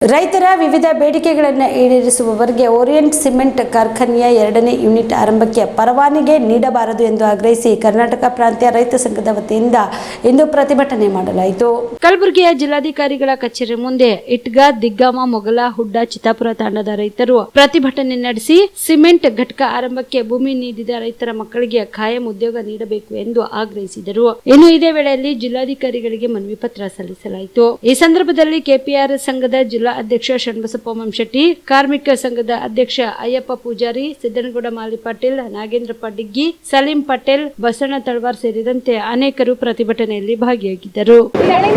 ರೈತರ ವಿವಿಧ ಬೇಡಿಕೆಗಳನ್ನು ಈಡೇರಿಸುವವರೆಗೆ ಓರಿಯೆಂಟ್ ಸಿಮೆಂಟ್ ಕಾರ್ಖಾನೆಯ 2ನೇ ಯೂನಿಟ್ ಆರಂಭಕ್ಕೆ ಪರವಾನಗಿ ನೀಡಬಾರದು ಎಂದು ಆಗ್ರಹಿಸಿ ಕರ್ನಾಟಕ ಪ್ರಾಂತ್ಯ ರೈತ ಸಂಘದ ವತಿಯಿಂದ ಇಂದು ಪ್ರತಿಭಟನೆ ಮಾಡಲಾಯಿತು. ಕಲಬುರಗಿಯ ಜಿಲ್ಲಾಧಿಕಾರಿಗಳ ಕಚೇರಿ ಮುಂದೆ ಇಟ್ಗ, ದಿಗ್ಗಾಮ, ಮೊಗಲ, ಹುಡ್ಡ, ಚಿತ್ತಾಪುರ ತಾಂಡದ ರೈತರು ಪ್ರತಿಭಟನೆ ನಡೆಸಿ ಸಿಮೆಂಟ್ ಘಟಕ ಆರಂಭಕ್ಕೆ ಭೂಮಿ ನೀಡಿದ ರೈತರ ಮಕ್ಕಳಿಗೆ ಕಾಯಂ ಉದ್ಯೋಗ ನೀಡಬೇಕು ಎಂದು ಆಗ್ರಹಿಸಿದರು. ಇನ್ನು ಇದೇ ವೇಳೆಯಲ್ಲಿ ಜಿಲ್ಲಾಧಿಕಾರಿಗಳಿಗೆ ಮನವಿ ಪತ್ರ ಸಲ್ಲಿಸಲಾಯಿತು. ಈ ಸಂದರ್ಭದಲ್ಲಿ ಕೆಪಿಆರ್ ಸಂಘದ ಜಿಲ್ಲಾ ಅಧ್ಯಕ್ಷ ಶರಣಬಸಪ್ಪ ಮಂಶೆಟ್ಟಿ, ಕಾರ್ಮಿಕ ಸಂಘದ ಅಧ್ಯಕ್ಷ ಅಯ್ಯಪ್ಪ ಪೂಜಾರಿ, ಸಿದ್ದನಗೌಡ ಮಾಲಿ ಪಾಟೀಲ್, ನಾಗೇಂದ್ರ ಪಡ್ಡಿಗ್ಗಿ, ಸಲೀಂ ಪಟೇಲ್, ಬಸಣ್ಣ ತಳವಾರ್ ಸೇರಿದಂತೆ ಅನೇಕರು ಪ್ರತಿಭಟನೆಯಲ್ಲಿ ಭಾಗಿಯಾಗಿದ್ದರು.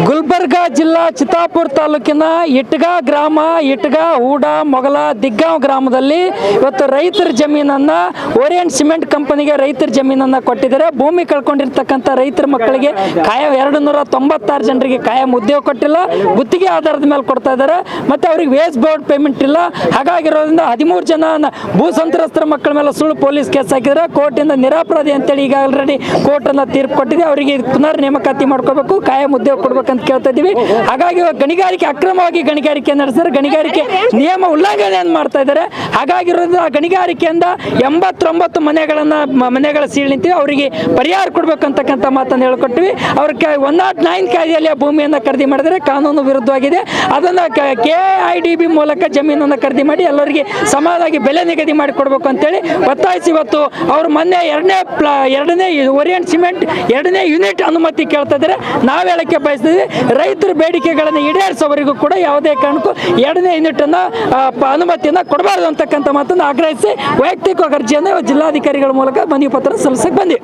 ಗುಲ್ಬರ್ಗ ಜಿಲ್ಲಾ ಚಿತ್ತಾಪುರ ತಾಲೂಕಿನ ಇಟ್ಗ ಗ್ರಾಮ, ಇಟ್ಗ, ಹೂಡ, ಮೊಗಲ, ದಿಗ್ಗಾಂವ್ ಗ್ರಾಮದಲ್ಲಿ ಇವತ್ತು ರೈತರ ಜಮೀನನ್ನ ಓರಿಯೆಂಟ್ ಸಿಮೆಂಟ್ ಕಂಪನಿಗೆ ರೈತರ ಜಮೀನನ್ನ ಕೊಟ್ಟಿದ್ದಾರೆ. ಭೂಮಿ ಕಳ್ಕೊಂಡಿರ್ತಕ್ಕಂಥ ರೈತರ ಮಕ್ಕಳಿಗೆ ಕಾಯಂ 296 ಜನರಿಗೆ ಕಾಯಂ ಉದ್ಯೋಗ ಕೊಟ್ಟಿಲ್ಲ, ಗುತ್ತಿಗೆ ಆಧಾರದ ಮೇಲೆ ಕೊಡ್ತಾ ಇದ್ದಾರೆ. ಮತ್ತೆ ಅವರಿಗೆ ವೇಜ್ ಬೋರ್ಡ್ ಪೇಮೆಂಟ್ ಇಲ್ಲ. ಹಾಗಾಗಿರೋದ್ರಿಂದ 13 ಜನ ಭೂ ಸಂತ್ರಸ್ತರ ಮಕ್ಕಳ ಮೇಲೆ ಸುಳ್ಳು ಪೊಲೀಸ್ ಕೇಸ್ ಹಾಕಿದ್ರೆ ಕೋರ್ಟಿಂದ ನಿರಪರಾಧಿ ಅಂತೇಳಿ ಈಗ ಆಲ್ರೆಡಿ ಕೋರ್ಟ್ ಅನ್ನ ತೀರ್ಪು ಕೊಟ್ಟಿದೆ. ಅವರಿಗೆ ಪುನರ್ ನೇಮಕಾತಿ ಮಾಡ್ಕೋಬೇಕು, ಕಾಯಂ ಉದ್ಯೋಗ ಕೊಡ್ಬೇಕಂತ ಕೇಳ್ತಾ ಇದೀವಿ. ಹಾಗಾಗಿ ಗಣಿಗಾರಿಕೆ ಅಕ್ರಮವಾಗಿ ಗಣಿಗಾರಿಕೆ ನಡೆಸಿದ್ರೆ ಗಣಿಗಾರಿಕೆ ನಿಯಮ ಉಲ್ಲಂಘನೆ ಮಾಡ್ತಾ ಇದ್ದಾರೆ. ಹಾಗಾಗಿರೋದ್ರಿಂದ ಗಣಿಗಾರಿಕೆಯಿಂದ 89 ಮನೆಗಳ ಸೀಳ್ ನಿಂತಿವೆ. ಅವರಿಗೆ ಪರಿಹಾರ ಕೊಡ್ಬೇಕಂತಕ್ಕಂಥ ಮಾತನ್ನು ಹೇಳ್ಕೊಟ್ಟಿವಿ. ಅವ್ರಿಗೆ 109 ಕಾಯ್ದೆಯಲ್ಲಿ ಭೂಮಿಯನ್ನು ಖರೀದಿ ಮಾಡಿದರೆ ಕಾನೂನು ವಿರುದ್ಧವಾಗಿದೆ. ಅದನ್ನ KIDB ಮೂಲಕ ಜಮೀನನ್ನು ಖರೀದಿ ಮಾಡಿ ಎಲ್ಲರಿಗೆ ಸಮಾನವಾಗಿ ಬೆಲೆ ನಿಗದಿ ಮಾಡಿ ಕೊಡಬೇಕು ಅಂತೇಳಿ ಒತ್ತಾಯಿಸಿ ಇವತ್ತು ಅವರು ಮೊನ್ನೆ ಎರಡನೇ ಓರಿಯೆಂಟ್ ಸಿಮೆಂಟ್ 2ನೇ ಯೂನಿಟ್ ಅನುಮತಿ ಕೇಳ್ತಾ ಇದ್ದಾರೆ. ನಾವು ಹೇಳಕ್ಕೆ ಬಯಸ್ತೀವಿ, ರೈತರ ಬೇಡಿಕೆಗಳನ್ನು ಈಡೇರಿಸೋವರೆಗೂ ಕೂಡ ಯಾವುದೇ ಕಾರಣಕ್ಕೂ 2ನೇ ಯೂನಿಟ್ ಅನ್ನ ಅನುಮತಿಯನ್ನ ಕೊಡಬಾರದು ಅಂತಕ್ಕಂಥ ಮಾತನ್ನು ಆಗ್ರಹಿಸಿ ವೈಯಕ್ತಿಕ ಅರ್ಜಿಯನ್ನು ಜಿಲ್ಲಾಧಿಕಾರಿಗಳ ಮೂಲಕ ಮನವಿ ಪತ್ರ ಸಲ್ಲಿಸಕ್ಕೆ ಬಂದಿ.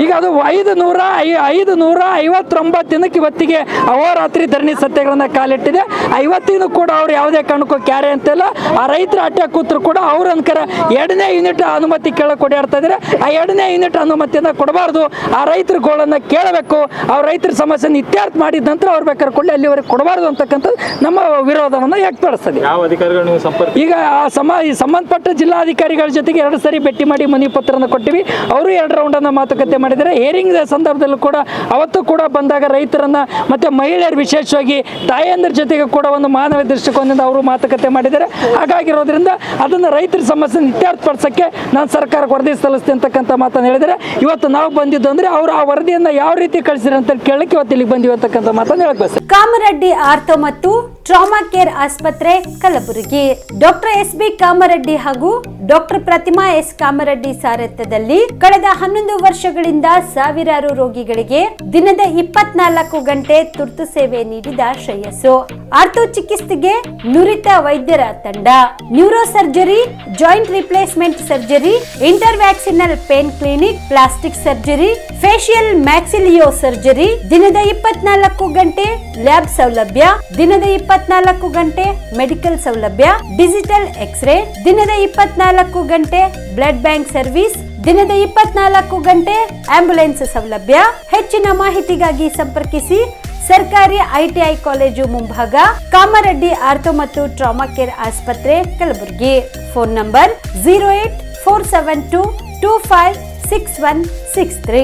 ಈಗ ಅದು 559 ದಿನಕ್ಕೆ ಇವತ್ತಿಗೆ ಅಹೋರಾತ್ರಿ ಧರಣಿ ಸತ್ಯಾಗ್ರಹ ಕಾಲಿಟ್ಟಿದೆ. ಇವತ್ತಿಗೂ ಕೂಡ ಅವ್ರು ಯಾವುದೇ ಕಾರಣಕ್ಕೂ ಕ್ಯಾರೆ ಅಂತಿಲ್ಲ. ಆ ರೈತರ ಅಡ್ಡ ಕೂತರು ಕೂಡ ಅವ್ರ ಅನ್ಕರ 2ನೇ ಯೂನಿಟ್ ಅನುಮತಿ ಕೇಳಕ್ಕೆ ಓಡಾಡ್ತಾ ಇದ್ದಾರೆ. ಆ 2ನೇ ಯೂನಿಟ್ ಅನುಮತಿಯನ್ನ ಕೊಡಬಾರ್ದು, ಆ ರೈತರ ಗೋಳನ್ನ ಕೇಳಬೇಕು. ಅವ್ರ ರೈತರ ಸಮಸ್ಯೆನ ಇತ್ಯರ್ಥ ಮಾಡಿದ ನಂತರ ಅವ್ರು ಬೇಕಾದ್ರೆ ಕೊಳ್ಳಿ ಅಲ್ಲಿವರೆಗೆ ಕೊಡಬಾರ್ದು ಅಂತಕ್ಕಂಥ ನಮ್ಮ ವಿರೋಧವನ್ನು ವ್ಯಕ್ತಪಡಿಸ್ತದೆ. ಈಗ ಸಂಬಂಧಪಟ್ಟ ಜಿಲ್ಲಾಧಿಕಾರಿಗಳ ಜೊತೆಗೆ 2 ಸರಿ ಭೇಟಿ ಮಾಡಿ ಮನವಿ ಪತ್ರನ ಕೊಟ್ಟಿವಿ. ಅವರು 2 ರೌಂಡ್ ಅನ್ನ ಮಾತುಕತೆ ಮಾಡಿದ್ದಾರೆ. ಹೇರಿಂಗ್ ಸಂದರ್ಭದಲ್ಲೂ ಕೂಡ ಅವತ್ತು ಕೂಡ ಬಂದಾಗ ರೈತರನ್ನ ಮತ್ತೆ ಮಹಿಳೆಯರು ವಿಶೇಷವಾಗಿ ತಾಯಂದ್ರ ಜೊತೆಗೆ ಕೂಡ ಒಂದು ಮಾನವ ದೃಷ್ಟಿಕೋನದಿಂದ ಅವರು ಮಾತುಕತೆ ಮಾಡಿದ್ದಾರೆ. ಹಾಗಾಗಿರೋದ್ರಿಂದ ಅದನ್ನು ರೈತರ ಸಮಸ್ಯೆ ಇತ್ಯರ್ಥಪಡಿಸಕ್ಕೆ ನಾನು ಸರ್ಕಾರಕ್ಕೆ ವರದಿ ಸಲ್ಲಿಸ್ತೀನಿ ಅಂತಕ್ಕಂಥ ಮಾತನ್ನು ಹೇಳಿದರೆ, ಇವತ್ತು ನಾವು ಬಂದಿದ್ದು ಅಂದ್ರೆ ಅವರು ಆ ವರದಿಯನ್ನು ಯಾವ ರೀತಿ ಕಳಿಸಿರ ಅಂತ ಕೇಳಕ್ಕೆ ಇವತ್ತು ಇಲ್ಲಿಗೆ ಬಂದಿವಿ ಅಂತಕ್ಕಂಥ ಮಾತನ್ನು ಹೇಳಬೇಕು. ಕಾಮರೆಡ್ಡಿ ಆರ್ಥೋ ಮತ್ತು ಟ್ರಾಮಾ ಕೇರ್ ಆಸ್ಪತ್ರೆ ಕಲಬುರಗಿ. ಡಾಕ್ಟರ್ SB ಕಾಮರೆಡ್ಡಿ ಹಾಗೂ ಡಾಕ್ಟರ್ ಪ್ರತಿಮಾ S ಕಾಮರೆಡ್ಡಿ ಸಾರಥ್ಯದಲ್ಲಿ ಕಳೆದ 11 ವರ್ಷಗಳಿಂದ ಸಾವಿರಾರು ರೋಗಿಗಳಿಗೆ ದಿನದ 24 ಗಂಟೆ ತುರ್ತು ಸೇವೆ ನೀಡಿದ ಶ್ರೇಯಸ್ಸು. ಆರ್ಥೋ ಚಿಕಿತ್ಸೆಗೆ ನುರಿತ ವೈದ್ಯರ ತಂಡ, neuro surgery, joint replacement surgery, interventional pain clinic, plastic surgery, facial maxillo surgery, ದಿನದ 24 ಗಂಟೆ ಲ್ಯಾಬ್ ಸೌಲಭ್ಯ, ದಿನದ 24 ಗಂಟೆ ಮೆಡಿಕಲ್ ಸೌಲಭ್ಯ, ಡಿಜಿಟಲ್ ಎಕ್ಸ್ರೇ, ದಿನದ 24 ಗಂಟೆ ಬ್ಲಡ್ ಬ್ಯಾಂಕ್ ಸರ್ವಿಸ್, ದಿನದ 24 ಗಂಟೆ ಆಂಬ್ಯುಲೆನ್ಸ್ ಸೌಲಭ್ಯ. ಹೆಚ್ಚಿನ ಮಾಹಿತಿಗಾಗಿ ಸಂಪರ್ಕಿಸಿ ಸರ್ಕಾರಿ ITI ಕಾಲೇಜು ಮುಂಭಾಗ, ಕಾಮರೆಡ್ಡಿ ಆರ್ಥೋ ಮತ್ತು ಟ್ರಾಮಾ ಕೇರ್ ಆಸ್ಪತ್ರೆ ಕಲಬುರಗಿ. Phone number 084722566163.